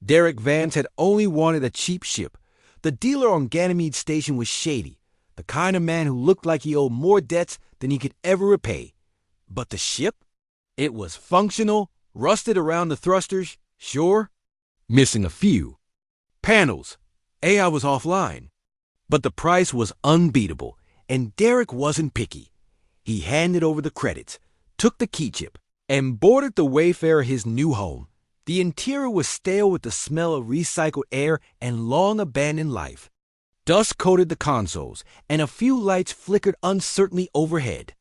Derek Vance had only wanted a cheap ship. The dealer on Ganymede Station was shady, the kind of man who looked like he owed more debts than he could ever repay. But the ship? It was functional, rusted around the thrusters, sure, missing a few panels. AI was offline. But the price was unbeatable, and Derek wasn't picky. He handed over the credits, took the key chip, and boarded the Wayfarer his new home. The interior was stale with the smell of recycled air and long-abandoned life. Dust coated the consoles, and a few lights flickered uncertainly overhead.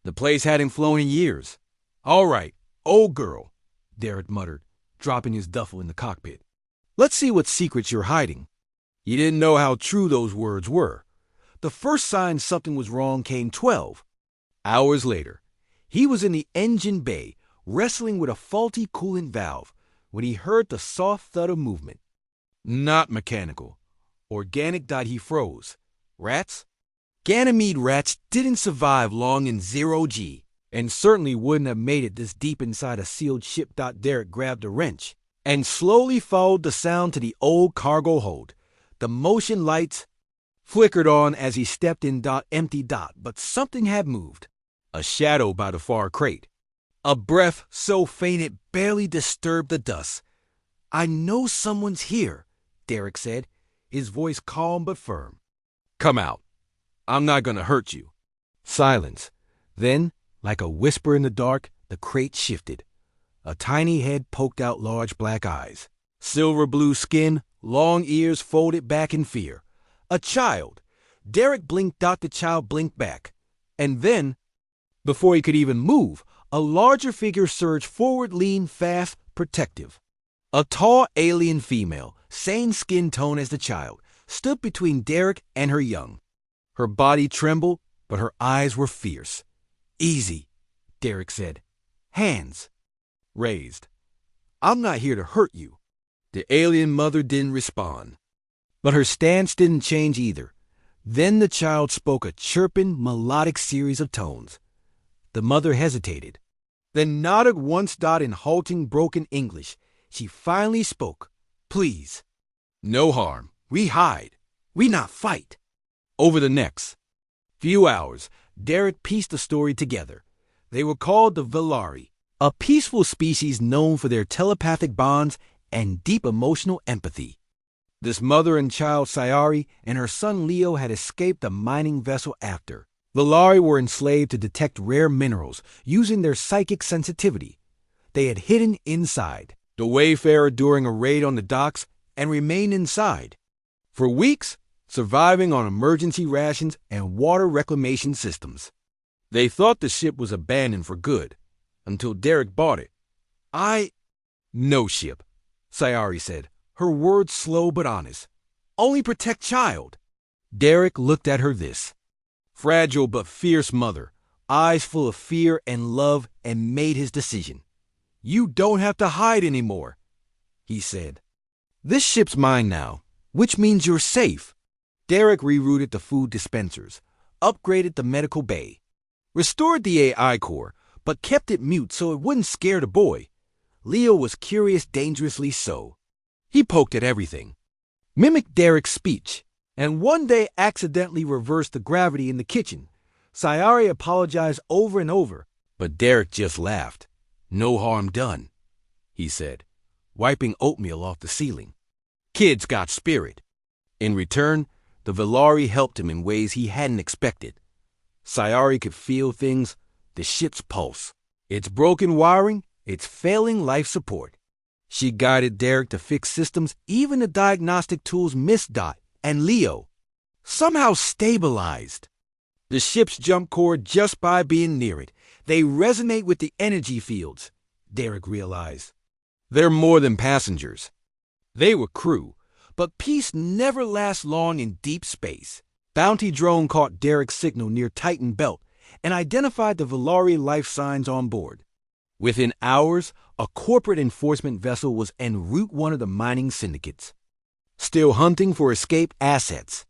The place hadn't flown in years. "All right, old girl," Derek muttered, dropping his duffel in the cockpit. "Let's see what secrets you're hiding." He didn't know how true those words were. The first sign something was wrong came 12 hours later. He was in the engine bay, wrestling with a faulty coolant valve, when he heard the soft thud of movement. Not mechanical. Organic. He froze. Rats? Ganymede rats didn't survive long in 0G, and certainly wouldn't have made it this deep inside a sealed ship. Derek grabbed a wrench and slowly followed the sound to the old cargo hold. The motion lights flickered on as he stepped in. Empty. But something had moved. A shadow by the far crate. A breath so faint it barely disturbed the dust. "I know someone's here," Derek said, his voice calm but firm. "Come out. I'm not going to hurt you." Silence. Then, like a whisper in the dark, the crate shifted. A tiny head poked out large black eyes. Silver blue skin, long ears folded back in fear. A child. Derek blinked. The child blinked back. And then, before he could even move, a larger figure surged forward, lean, fast, protective. A tall alien female, same skin tone as the child, stood between Derek and her young. Her body trembled, but her eyes were fierce. "Easy," Derek said. "Hands raised. I'm not here to hurt you." The alien mother didn't respond, but her stance didn't change either. Then the child spoke a chirping, melodic series of tones. The mother hesitated, then nodded once. In halting, broken English, she finally spoke. "Please. No harm. We hide. We not fight." Over the next few hours, Derek pieced the story together. They were called the Velari, a peaceful species known for their telepathic bonds and deep emotional empathy. This mother and child, Sayari, and her son Leo had escaped a mining vessel after. Velari were enslaved to detect rare minerals using their psychic sensitivity. They had hidden inside the Wayfarer during a raid on the docks and remained inside for weeks, surviving on emergency rations and water reclamation systems. They thought the ship was abandoned for good until Derek bought it. No ship," Sayari said, her words slow but honest. "Only protect child." Derek looked at her this fragile but fierce mother, eyes full of fear and love, and made his decision. "You don't have to hide anymore," he said. "This ship's mine now, which means you're safe." Derek rerouted the food dispensers, upgraded the medical bay, restored the AI core, but kept it mute so it wouldn't scare the boy. Leo was curious, dangerously so. He poked at everything, mimicked Derek's speech, and one day accidentally reversed the gravity in the kitchen. Sayari apologized over and over, but Derek just laughed. "No harm done," he said, wiping oatmeal off the ceiling. "Kid's got spirit." In return, the Velari helped him in ways he hadn't expected. Sayari could feel things, the ship's pulse, its broken wiring, its failing life support. She guided Derek to fix systems even the diagnostic tools missed. And Leo somehow stabilized the ship's jump core just by being near it. They resonate with the energy fields, Derek realized. They're more than passengers. They were crew, but peace never lasts long in deep space. Bounty drone caught Derek's signal near Titan Belt and identified the Velari life signs on board. Within hours, a corporate enforcement vessel was en route one of the mining syndicates, still hunting for escaped assets.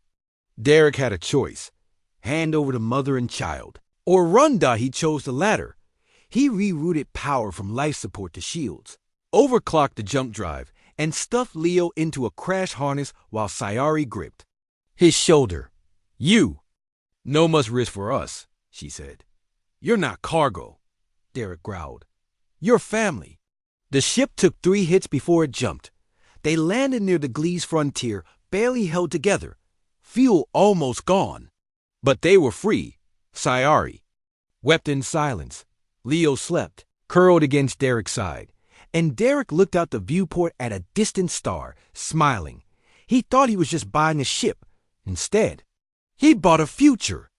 Derek had a choice: hand over the mother and child, or run. He chose the latter. He rerouted power from life support to shields, overclocked the jump drive, and stuffed Leo into a crash harness while Sayari gripped his shoulder. "You. No much risk for us," she said. "You're not cargo," Derek growled. "You're family." The ship took 3 hits before it jumped. They landed near the Glee's frontier, barely held together, fuel almost gone. But they were free. Sayari wept in silence. Leo slept, curled against Derek's side, and Derek looked out the viewport at a distant star, smiling. He thought he was just buying a ship. Instead, he bought a future.